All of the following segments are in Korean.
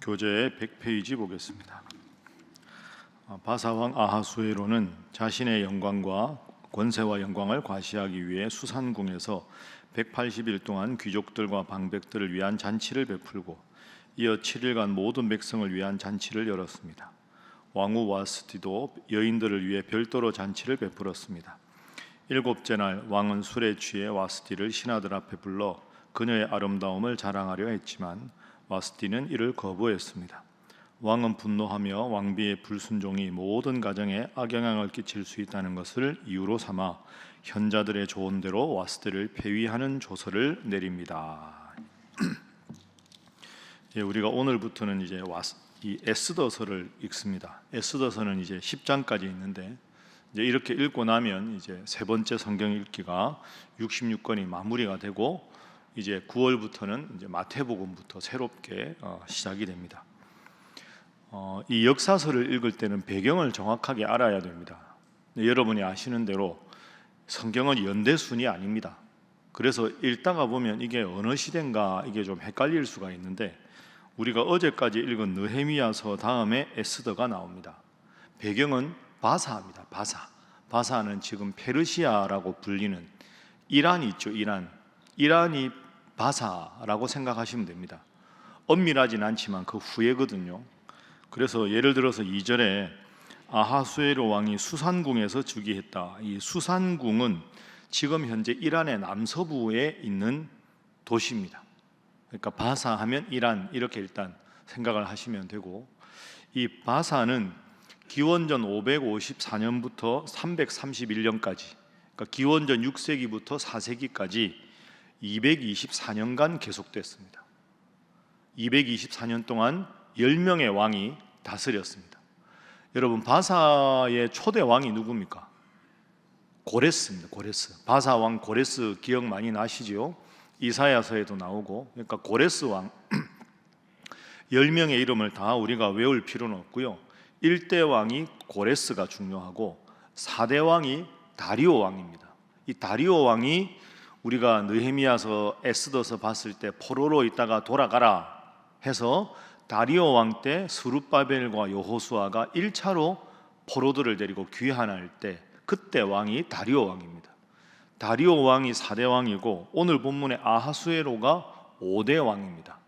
교재의 100페이지 보겠습니다. 바사왕 아하수에로는 자신의 영광과 권세와 영광을 과시하기 위해 수산궁에서 180일 동안 귀족들과 방백들을 위한 잔치를 베풀고 이어 7일간 모든 백성을 위한 잔치를 열었습니다. 왕후 와스티도 여인들을 위해 별도로 잔치를 베풀었습니다. 일곱째 날 왕은 술에 취해 와스티를 신하들 앞에 불러 그녀의 아름다움을 자랑하려 했지만 와스티는 이를 거부했습니다. 왕은 분노하며 왕비의 불순종이 모든 가정에 악영향을 끼칠 수 있다는 것을 이유로 삼아 현자들의 조언대로 와스티를 폐위하는 조서를 내립니다. 우리가 오늘부터는 이제 이 에스더서를 읽습니다. 에스더서는 이제 10장까지 있는데 이제 이렇게 읽고 나면 이제 세 번째 성경 읽기가 66권이 마무리가 되고 이제 9월부터는 이제 마태복음부터 새롭게 시작이 됩니다. 이 역사서를 읽을 때는 배경을 정확하게 알아야 됩니다. 여러분이 아시는 대로 성경은 연대순이 아닙니다. 그래서 읽다가 보면 이게 어느 시대인가 이게 좀 헷갈릴 수가 있는데 우리가 어제까지 읽은 느헤미야서 다음에 에스더가 나옵니다. 배경은 바사입니다. 바사는 지금 페르시아라고 불리는 이란이 있죠. 이란이 바사라고 생각하시면 됩니다. 엄밀하진 않지만 그 후예거든요. 그래서 예를 들어서 2절에 아하수에로 왕이 수산궁에서 즉위했다. 이 수산궁은 지금 현재 이란의 남서부에 있는 도시입니다. 그러니까 바사 하면 이란 이렇게 일단 생각을 하시면 되고, 이 바사는 기원전 554년부터 331년까지, 그러니까 기원전 6세기부터 4세기까지 224년간 계속됐습니다. 224년 동안 10명의 왕이 다스렸습니다. 여러분, 바사의 초대 왕이 누굽니까? 고레스입니다. 고레스. 바사 왕 고레스 기억 많이 나시죠? 이사야서에도 나오고. 그러니까 고레스 왕 10명의 이름을 다 우리가 외울 필요는 없고요. 1대 왕이 고레스가 중요하고 4대 왕이 다리오 왕입니다. 이 다리오 왕이 우리가 느헤미야서 에스더서 봤을 때 포로로 있다가 돌아가라 해서 다리오 왕 때 스룹바벨과 여호수아가 1차로 포로들을 데리고 귀환할 때 그때 왕이 다리오 왕입니다. 다리오 왕이 4대 왕이고 오늘 본문의 아하수에로가 5대 왕입니다.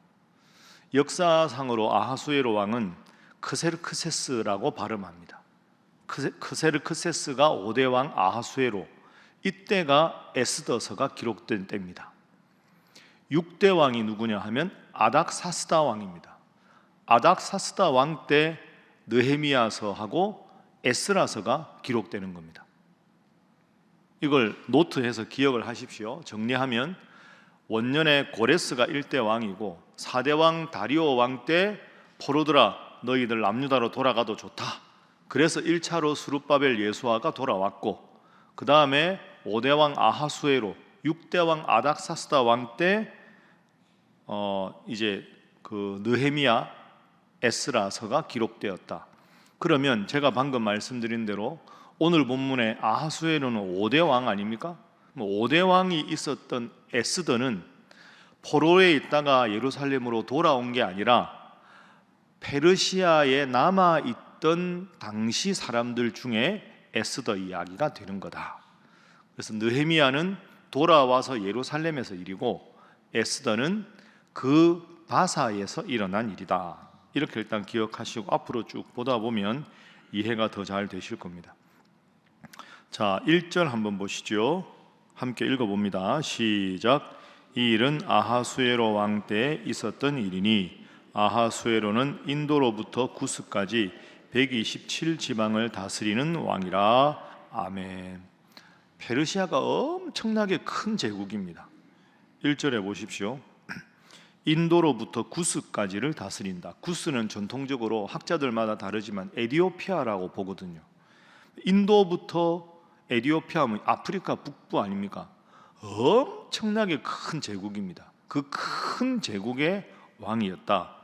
역사상으로 아하수에로 왕은 크세르크세스라고 발음합니다. 크세르크세스가 5대 왕 아하수에로, 이때가 에스더서가 기록된 때입니다. 6대 왕이 누구냐 하면 아닥사스다 왕입니다. 아닥사스다 왕 때 느헤미야서하고 에스라서가 기록되는 겁니다. 이걸 노트해서 기억을 하십시오. 정리하면 원년에 고레스가 1대 왕이고 4대 왕 다리오 왕 때 포로들아 너희들 남유다로 돌아가도 좋다. 그래서 1차로 스룹바벨 예수아가 돌아왔고, 그 다음에 5대 왕 아하수에로, 6대 왕 아닥사스다 왕 때 이제 그 느헤미야 에스라서가 기록되었다. 그러면 제가 방금 말씀드린 대로 오늘 본문의 아하수에로는 5대 왕 아닙니까? 5대 왕이 있었던 에스더는 포로에 있다가 예루살렘으로 돌아온 게 아니라 페르시아에 남아있던 당시 사람들 중에 에스더 이야기가 되는 거다. 그래서 느헤미야는 돌아와서 예루살렘에서 일이고 에스더는 그 바사에서 일어난 일이다. 이렇게 일단 기억하시고 앞으로 쭉 보다 보면 이해가 더 잘 되실 겁니다. 자, 1절 한번 보시죠. 함께 읽어봅니다. 시작. 이 일은 아하수에로 왕 때에 있었던 일이니 아하수에로는 인도로부터 구스까지 127지방을 다스리는 왕이라. 아멘. 페르시아가 엄청나게 큰 제국입니다. 1절에 보십시오. 인도로부터 구스까지를 다스린다. 구스는 전통적으로 학자들마다 다르지만 에디오피아라고 보거든요. 인도부터 에디오피아 하면 아프리카 북부 아닙니까? 엄청나게 큰 제국입니다. 그 큰 제국의 왕이었다.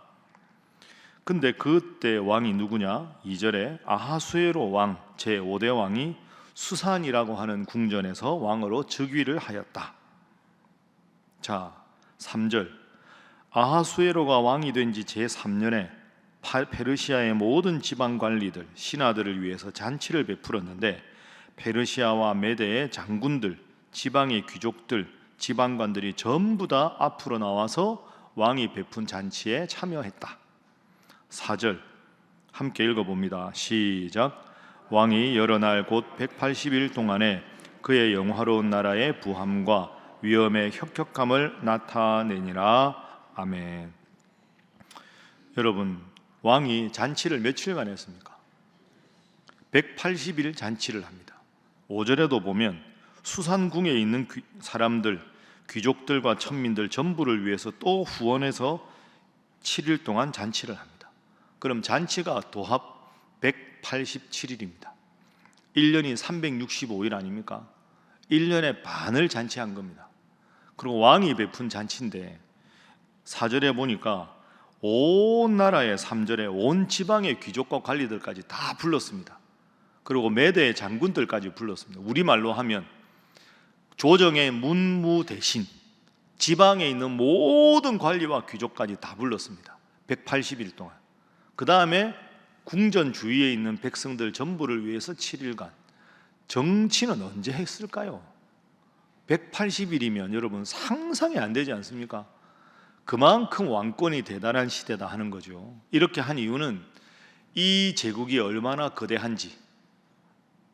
근데 그때 왕이 누구냐? 2절에 아하수에로 왕 제5대 왕이 수산이라고 하는 궁전에서 왕으로 즉위를 하였다. 자, 3절. 아하수에로가 왕이 된 지 제3년에 페르시아의 모든 지방 관리들, 신하들을 위해서 잔치를 베풀었는데 페르시아와 메대의 장군들, 지방의 귀족들, 지방관들이 전부 다 앞으로 나와서 왕이 베푼 잔치에 참여했다. 4절 함께 읽어봅니다. 시작. 왕이 여러 날 곧 180일 동안에 그의 영화로운 나라의 부함과 위엄의 혁혁함을 나타내니라. 아멘. 여러분, 왕이 잔치를 며칠간 했습니까? 180일 잔치를 합니다. 5절에도 보면 수산궁에 있는 사람들, 귀족들과 천민들 전부를 위해서 또 후원해서 7일 동안 잔치를 합니다. 그럼 잔치가 도합 187일입니다. 1년이 365일 아닙니까? 1년에 반을 잔치한 겁니다. 그리고 왕이 베푼 잔치인데 4절에 보니까 온 나라의 3절에 온 지방의 귀족과 관리들까지 다 불렀습니다. 그리고 메대의 장군들까지 불렀습니다. 우리말로 하면 조정의 문무 대신 지방에 있는 모든 관리와 귀족까지 다 불렀습니다. 180일 동안. 그 다음에 궁전 주위에 있는 백성들 전부를 위해서 7일간. 정치는 언제 했을까요? 180일이면 여러분 상상이 안 되지 않습니까? 그만큼 왕권이 대단한 시대다 하는 거죠. 이렇게 한 이유는 이 제국이 얼마나 거대한지,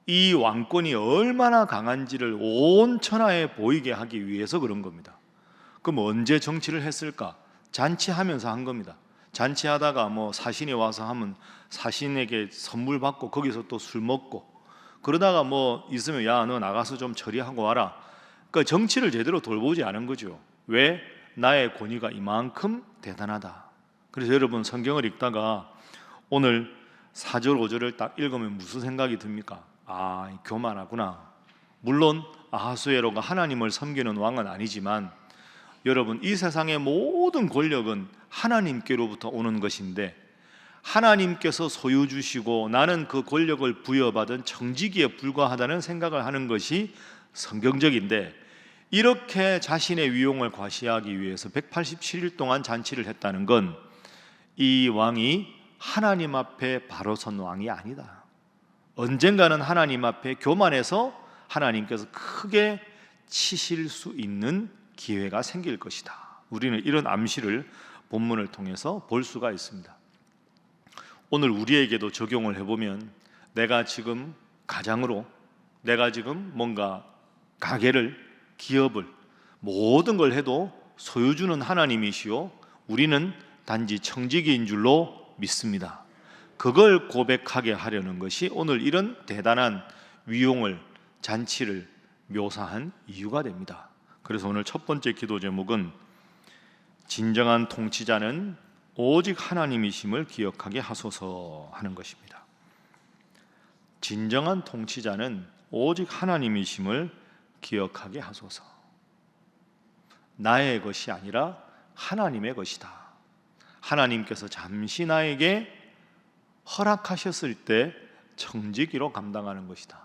이 왕권이 얼마나 강한지를 온 천하에 보이게 하기 위해서 그런 겁니다. 그럼 언제 정치를 했을까? 잔치하면서 한 겁니다. 잔치하다가 뭐 사신이 와서 하면 사신에게 선물 받고 거기서 또 술 먹고, 그러다가 뭐 있으면 야 너 나가서 좀 처리하고 와라. 그러니까 정치를 제대로 돌보지 않은 거죠. 왜? 나의 권위가 이만큼 대단하다. 그래서 여러분 성경을 읽다가 오늘 4절 5절을 딱 읽으면 무슨 생각이 듭니까? 아, 교만하구나. 물론 아하수에로가 하나님을 섬기는 왕은 아니지만 여러분 이 세상의 모든 권력은 하나님께로부터 오는 것인데 하나님께서 소유 주시고 나는 그 권력을 부여받은 청지기에 불과하다는 생각을 하는 것이 성경적인데, 이렇게 자신의 위용을 과시하기 위해서 187일 동안 잔치를 했다는 건 이 왕이 하나님 앞에 바로 선 왕이 아니다. 언젠가는 하나님 앞에 교만해서 하나님께서 크게 치실 수 있는 기회가 생길 것이다. 우리는 이런 암시를 본문을 통해서 볼 수가 있습니다. 오늘 우리에게도 적용을 해보면 내가 지금 가장으로, 내가 지금 뭔가 가게를, 기업을, 모든 걸 해도 소유주는 하나님이시오, 우리는 단지 청지기인 줄로 믿습니다. 그걸 고백하게 하려는 것이 오늘 이런 대단한 위용을, 잔치를 묘사한 이유가 됩니다. 그래서 오늘 첫 번째 기도 제목은 진정한 통치자는 오직 하나님이심을 기억하게 하소서 하는 것입니다. 진정한 통치자는 오직 하나님이심을 기억하게 하소서. 나의 것이 아니라 하나님의 것이다. 하나님께서 잠시 나에게 허락하셨을 때 청지기로 감당하는 것이다.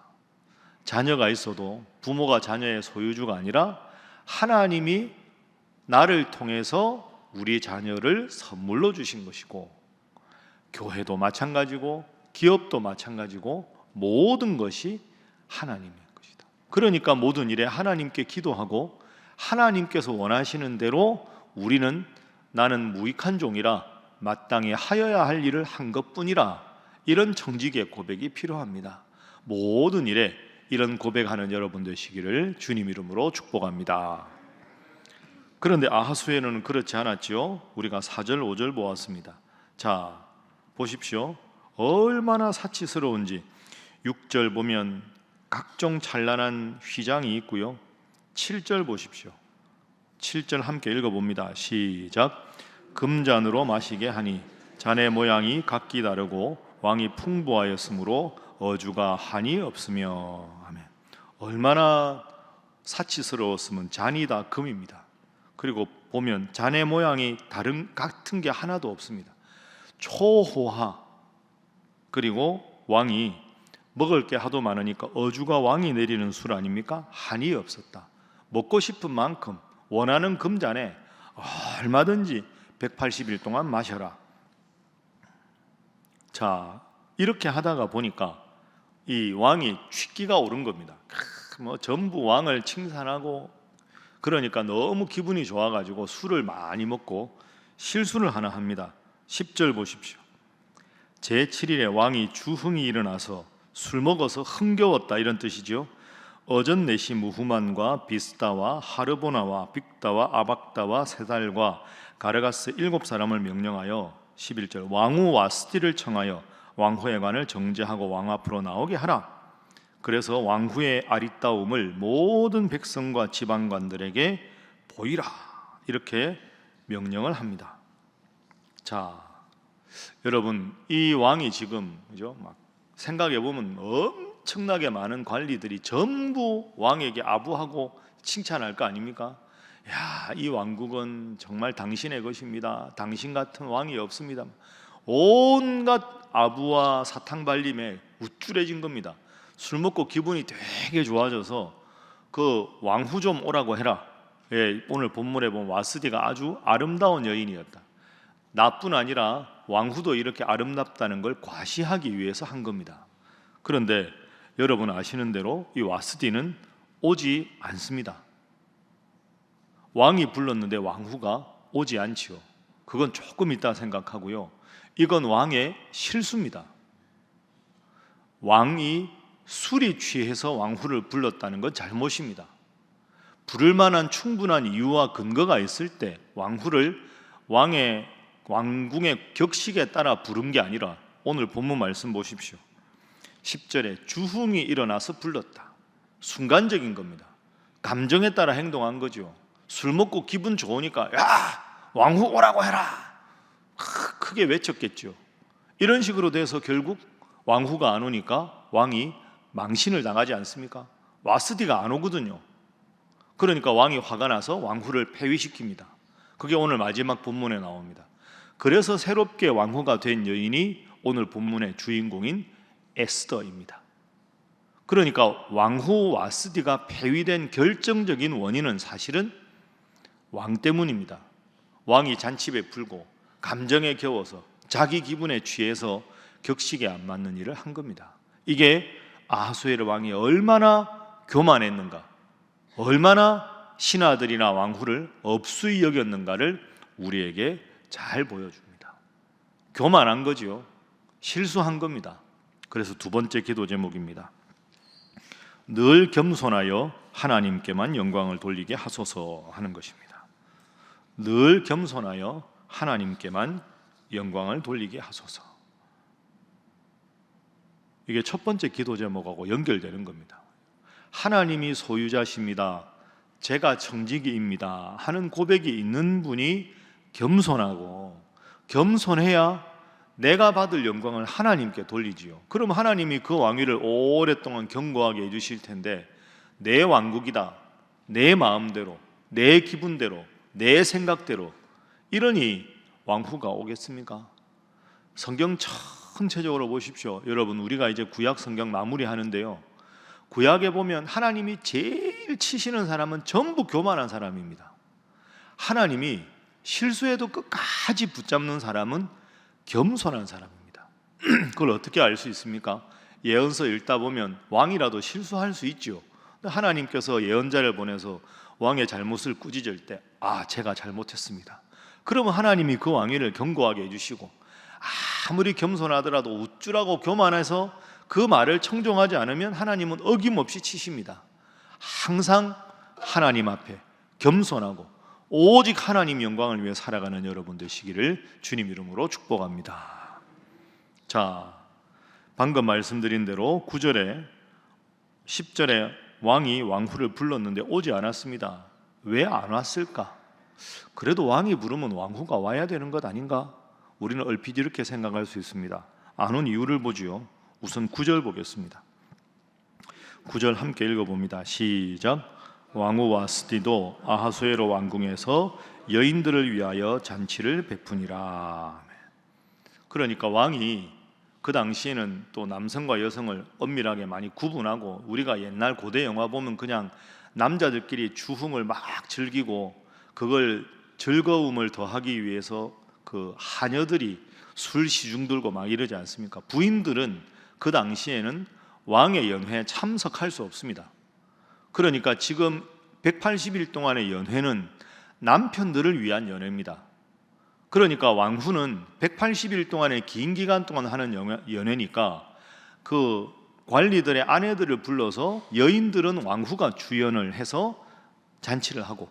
자녀가 있어도 부모가 자녀의 소유주가 아니라 하나님이 나를 통해서 우리 자녀를 선물로 주신 것이고, 교회도 마찬가지고 기업도 마찬가지고 모든 것이 하나님의 것이다. 그러니까 모든 일에 하나님께 기도하고 하나님께서 원하시는 대로 우리는 나는 무익한 종이라 마땅히 하여야 할 일을 한 것뿐이라, 이런 청지기의 고백이 필요합니다. 모든 일에 이런 고백하는 여러분 되시기를 주님 이름으로 축복합니다. 그런데 아하수에는 그렇지 않았죠. 우리가 4절 5절 보았습니다. 자, 보십시오. 얼마나 사치스러운지. 6절 보면 각종 찬란한 휘장이 있고요. 7절 보십시오. 7절 함께 읽어봅니다. 시작. 금잔으로 마시게 하니 잔의 모양이 각기 다르고 왕이 풍부하였으므로 어주가 한이 없으며. 아멘. 얼마나 사치스러웠으면 잔이 다 금입니다. 그리고 보면 잔의 모양이 같은 게 하나도 없습니다. 초호화. 그리고 왕이 먹을 게 하도 많으니까 어주가 왕이 내리는 술 아닙니까? 한이 없었다. 먹고 싶은 만큼 원하는 금잔에 얼마든지 180일 동안 마셔라. 자, 이렇게 하다가 보니까 이 왕이 취기가 오른 겁니다. 뭐 전부 왕을 칭찬하고 그러니까 너무 기분이 좋아가지고 술을 많이 먹고 실수를 하나 합니다. 10절 보십시오. 제7일에 왕이 주흥이 일어나서 술 먹어서 흥겨웠다, 이런 뜻이죠. 어전내시 무후만과 비스다와 하르보나와 빅다와 아박다와 세달과 가르가스 7사람을 명령하여 11절 왕후 와스티를 청하여 왕후의 관을 정죄하고 왕 앞으로 나오게 하라. 그래서 왕후의 아리따움을 모든 백성과 지방관들에게 보이라, 이렇게 명령을 합니다. 자, 여러분, 이 왕이 지금 그죠? 막 생각해 보면 엄청나게 많은 관리들이 전부 왕에게 아부하고 칭찬할 거 아닙니까? 야, 이 왕국은 정말 당신의 것입니다. 당신 같은 왕이 없습니다. 온갖 아부와 사탕 발림에 우쭐해진 겁니다. 술 먹고 기분이 되게 좋아져서 그 왕후 좀 오라고 해라. 예, 오늘 본문에 보면 와스디가 아주 아름다운 여인이었다. 나뿐 아니라 왕후도 이렇게 아름답다는 걸 과시하기 위해서 한 겁니다. 그런데 여러분 아시는 대로 이 와스디는 오지 않습니다. 왕이 불렀는데 왕후가 오지 않지요. 그건 조금 있다 생각하고요. 이건 왕의 실수입니다. 왕이 술이 취해서 왕후를 불렀다는 건 잘못입니다. 부를 만한 충분한 이유와 근거가 있을 때 왕후를 왕궁의 격식에 따라 부른 게 아니라 오늘 본문 말씀 보십시오. 10절에 주흥이 일어나서 불렀다. 순간적인 겁니다. 감정에 따라 행동한 거죠. 술 먹고 기분 좋으니까 야, 왕후 오라고 해라, 크게 외쳤겠죠. 이런 식으로 돼서 결국 왕후가 안 오니까 왕이 망신을 당하지 않습니까? 와스디가 안 오거든요. 그러니까 왕이 화가 나서 왕후를 폐위시킵니다. 그게 오늘 마지막 본문에 나옵니다. 그래서 새롭게 왕후가 된 여인이 오늘 본문의 주인공인 에스더입니다. 그러니까 왕후 와스디가 폐위된 결정적인 원인은 사실은 왕 때문입니다. 왕이 잔치에 불고 감정에 겨워서 자기 기분에 취해서 격식에 안 맞는 일을 한 겁니다. 이게 아하수에르 왕이 얼마나 교만했는가, 얼마나 신하들이나 왕후를 업수히 여겼는가를 우리에게 잘 보여줍니다. 교만한 거지요. 실수한 겁니다. 그래서 두 번째 기도 제목입니다. 늘 겸손하여 하나님께만 영광을 돌리게 하소서 하는 것입니다. 늘 겸손하여 하나님께만 영광을 돌리게 하소서. 이게 첫 번째 기도 제목하고 연결되는 겁니다. 하나님이 소유자십니다, 제가 청지기입니다 하는 고백이 있는 분이 겸손하고, 겸손해야 내가 받을 영광을 하나님께 돌리지요. 그럼 하나님이 그 왕위를 오랫동안 견고하게 해주실 텐데, 내 왕국이다, 내 마음대로, 내 기분대로, 내 생각대로 이러니 왕후가 오겠습니까? 성경 전체적으로 보십시오. 여러분, 우리가 이제 구약 성경 마무리하는데요, 구약에 보면 하나님이 제일 치시는 사람은 전부 교만한 사람입니다. 하나님이 실수해도 끝까지 붙잡는 사람은 겸손한 사람입니다. 그걸 어떻게 알 수 있습니까? 예언서 읽다 보면 왕이라도 실수할 수 있죠. 하나님께서 예언자를 보내서 왕의 잘못을 꾸짖을 때, 제가 잘못했습니다, 그러면 하나님이 그 왕위를 견고하게 해주시고, 아무리 겸손하더라도 우쭐하고 교만해서 그 말을 청종하지 않으면 하나님은 어김없이 치십니다. 항상 하나님 앞에 겸손하고 오직 하나님 영광을 위해 살아가는 여러분 되시기를 주님 이름으로 축복합니다. 자, 방금 말씀드린 대로 9절에 10절에 왕이 왕후를 불렀는데 오지 않았습니다. 왜 안 왔을까? 그래도 왕이 부르면 왕후가 와야 되는 것 아닌가? 우리는 얼핏 이렇게 생각할 수 있습니다. 안 온 이유를 보지요. 우선 9절 보겠습니다. 9절 함께 읽어봅니다. 시작. 왕후 와스디도 아하수에로 왕궁에서 여인들을 위하여 잔치를 베푸니라. 그러니까 왕이 그 당시에는 또 남성과 여성을 엄밀하게 많이 구분하고, 우리가 옛날 고대 영화 보면 그냥 남자들끼리 주흥을 막 즐기고 그걸 즐거움을 더하기 위해서 그 하녀들이 술 시중 들고 막 이러지 않습니까? 부인들은 그 당시에는 왕의 연회에 참석할 수 없습니다. 그러니까 지금 180일 동안의 연회는 남편들을 위한 연회입니다. 그러니까 왕후는 180일 동안의 긴 기간 동안 하는 연회니까 그 관리들의 아내들을 불러서 여인들은 왕후가 주연을 해서 잔치를 하고,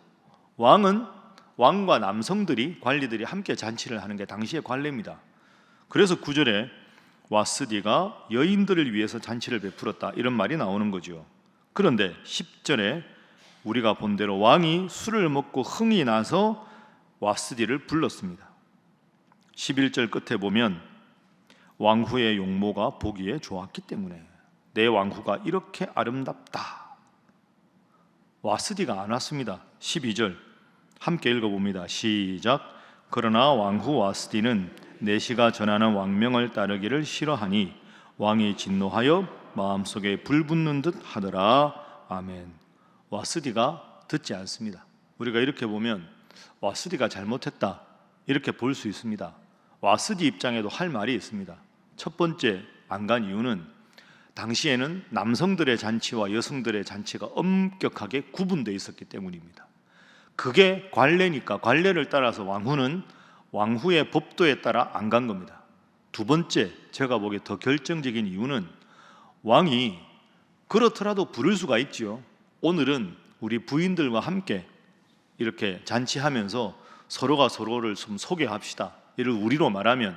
왕과 남성들이 관리들이 함께 잔치를 하는 게 당시의 관례입니다. 그래서 9절에 와스디가 여인들을 위해서 잔치를 베풀었다 이런 말이 나오는 거죠. 그런데 10절에 우리가 본 대로 왕이 술을 먹고 흥이 나서 와스디를 불렀습니다. 11절 끝에 보면 왕후의 용모가 보기에 좋았기 때문에, 내 왕후가 이렇게 아름답다. 와스디가 안 왔습니다. 12절 함께 읽어봅니다. 시작. 그러나 왕후 와스디는 내시가 전하는 왕명을 따르기를 싫어하니 왕이 진노하여 마음속에 불붙는 듯 하더라. 아멘. 와스디가 듣지 않습니다. 우리가 이렇게 보면 와스디가 잘못했다 이렇게 볼 수 있습니다. 와스디 입장에도 할 말이 있습니다. 첫 번째, 안 간 이유는 당시에는 남성들의 잔치와 여성들의 잔치가 엄격하게 구분되어 있었기 때문입니다. 그게 관례니까 관례를 따라서 왕후는 왕후의 법도에 따라 안 간 겁니다. 두 번째, 제가 보기에 더 결정적인 이유는 왕이 그렇더라도 부를 수가 있지요. 오늘은 우리 부인들과 함께 이렇게 잔치하면서 서로가 서로를 좀 소개합시다. 이를 우리로 말하면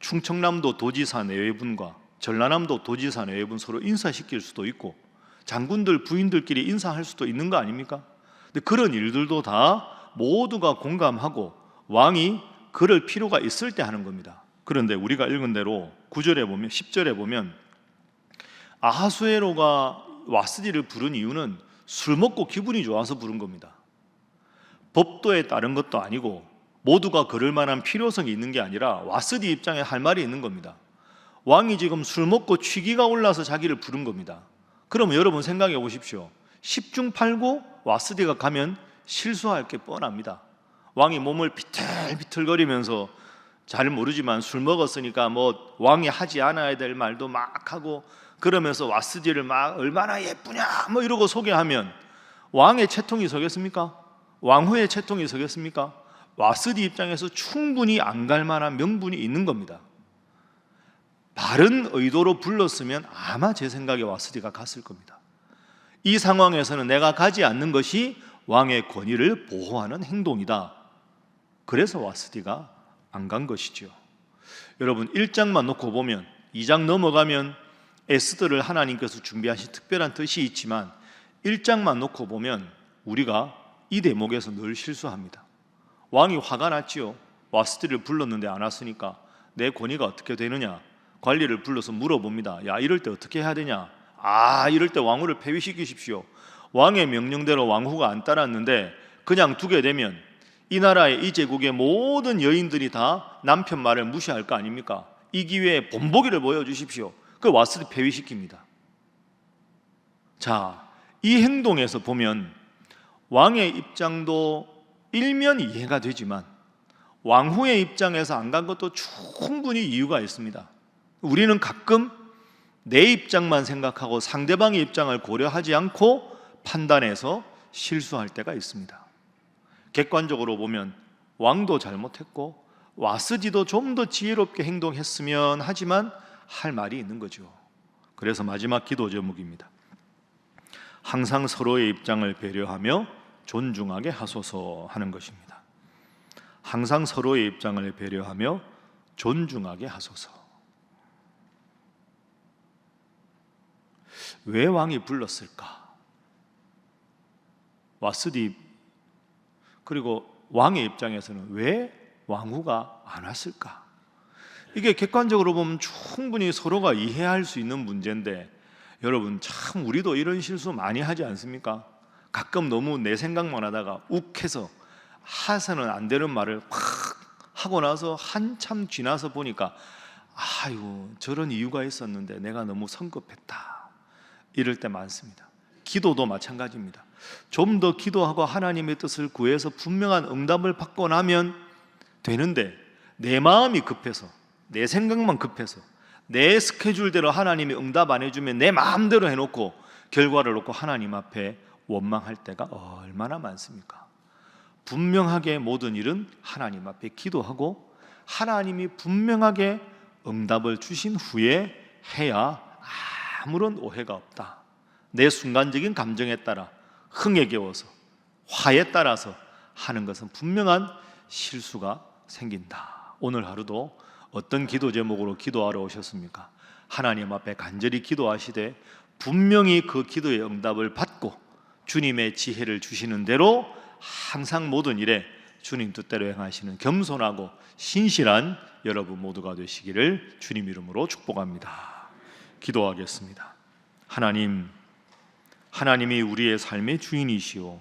충청남도 도지사 내외분과 전라남도 도지사 내외분 서로 인사시킬 수도 있고, 장군들 부인들끼리 인사할 수도 있는 거 아닙니까? 근데 그런 일들도 다 모두가 공감하고 왕이 그럴 필요가 있을 때 하는 겁니다. 그런데 우리가 읽은 대로 9절에 보면, 10절에 보면 아하수에로가 와스디를 부른 이유는 술 먹고 기분이 좋아서 부른 겁니다. 법도에 따른 것도 아니고 모두가 그럴 만한 필요성이 있는 게 아니라 와스디 입장에 할 말이 있는 겁니다. 왕이 지금 술 먹고 취기가 올라서 자기를 부른 겁니다. 그러면 여러분 생각해 보십시오. 10중 8구 와스디가 가면 실수할 게 뻔합니다. 왕이 몸을 비틀비틀거리면서, 잘 모르지만 술 먹었으니까 왕이 하지 않아야 될 말도 막 하고 그러면서 와스디를 막 얼마나 예쁘냐 이러고 소개하면 왕의 채통이 서겠습니까? 왕후의 채통이 서겠습니까? 와스디 입장에서 충분히 안 갈 만한 명분이 있는 겁니다. 바른 의도로 불렀으면 아마 제 생각에 와스디가 갔을 겁니다. 이 상황에서는 내가 가지 않는 것이 왕의 권위를 보호하는 행동이다. 그래서 와스디가 안 간 것이죠. 여러분 1장만 놓고 보면 2장 넘어가면 에스더를 하나님께서 준비하신 특별한 뜻이 있지만 1장만 놓고 보면 우리가 이 대목에서 늘 실수합니다. 왕이 화가 났지요. 와스디를 불렀는데 안 왔으니까 내 권위가 어떻게 되느냐, 관리를 불러서 물어봅니다. 야, 이럴 때 어떻게 해야 되냐? 이럴 때 왕후를 폐위시키십시오. 왕의 명령대로 왕후가 안 따랐는데 그냥 두게 되면 이 나라의 이 제국의 모든 여인들이 다 남편 말을 무시할 거 아닙니까? 이 기회에 본보기를 보여주십시오. 그 와스디 폐위시킵니다. 자, 이 행동에서 보면 왕의 입장도 일면 이해가 되지만 왕후의 입장에서 안 간 것도 충분히 이유가 있습니다. 우리는 가끔 내 입장만 생각하고 상대방의 입장을 고려하지 않고 판단해서 실수할 때가 있습니다. 객관적으로 보면 왕도 잘못했고 와스디도 좀 더 지혜롭게 행동했으면 하지만 할 말이 있는 거죠. 그래서 마지막 기도 제목입니다. 항상 서로의 입장을 배려하며 존중하게 하소서 하는 것입니다. 항상 서로의 입장을 배려하며 존중하게 하소서. 왜 왕이 불렀을까? 와스디, 그리고 왕의 입장에서는 왜 왕후가 안 왔을까? 이게 객관적으로 보면 충분히 서로가 이해할 수 있는 문제인데, 여러분 참 우리도 이런 실수 많이 하지 않습니까? 가끔 너무 내 생각만 하다가 욱해서 해서는 안 되는 말을 확 하고 나서 한참 지나서 보니까 아이고 저런 이유가 있었는데 내가 너무 성급했다, 이럴 때 많습니다. 기도도 마찬가지입니다. 좀 더 기도하고 하나님의 뜻을 구해서 분명한 응답을 받고 나면 되는데 내 마음이 급해서, 내 생각만 급해서, 내 스케줄대로 하나님이 응답 안 해주면 내 마음대로 해놓고 결과를 놓고 하나님 앞에 원망할 때가 얼마나 많습니까? 분명하게 모든 일은 하나님 앞에 기도하고 하나님이 분명하게 응답을 주신 후에 해야 아무런 오해가 없다. 내 순간적인 감정에 따라, 흥에 겨워서, 화에 따라서 하는 것은 분명한 실수가 생긴다. 오늘 하루도 어떤 기도 제목으로 기도하러 오셨습니까? 하나님 앞에 간절히 기도하시되 분명히 그 기도의 응답을 받고 주님의 지혜를 주시는 대로 항상 모든 일에 주님 뜻대로 행하시는 겸손하고 신실한 여러분 모두가 되시기를 주님 이름으로 축복합니다. 기도하겠습니다. 하나님이 우리의 삶의 주인이시오,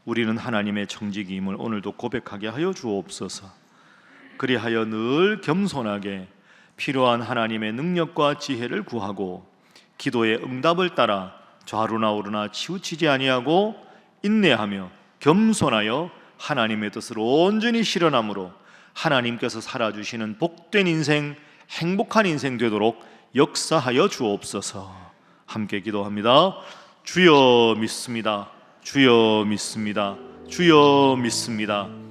우리는 하나님의 청지기임을 오늘도 고백하게 하여 주옵소서. 그리하여 늘 겸손하게 필요한 하나님의 능력과 지혜를 구하고 기도의 응답을 따라 좌루나 우루나 치우치지 아니하고 인내하며 겸손하여 하나님의 뜻을 온전히 실현함으로 하나님께서 살아주시는 복된 인생, 행복한 인생 되도록 역사하여 주옵소서. 함께 기도합니다. 주여 믿습니다. 주여 믿습니다. 주여 믿습니다.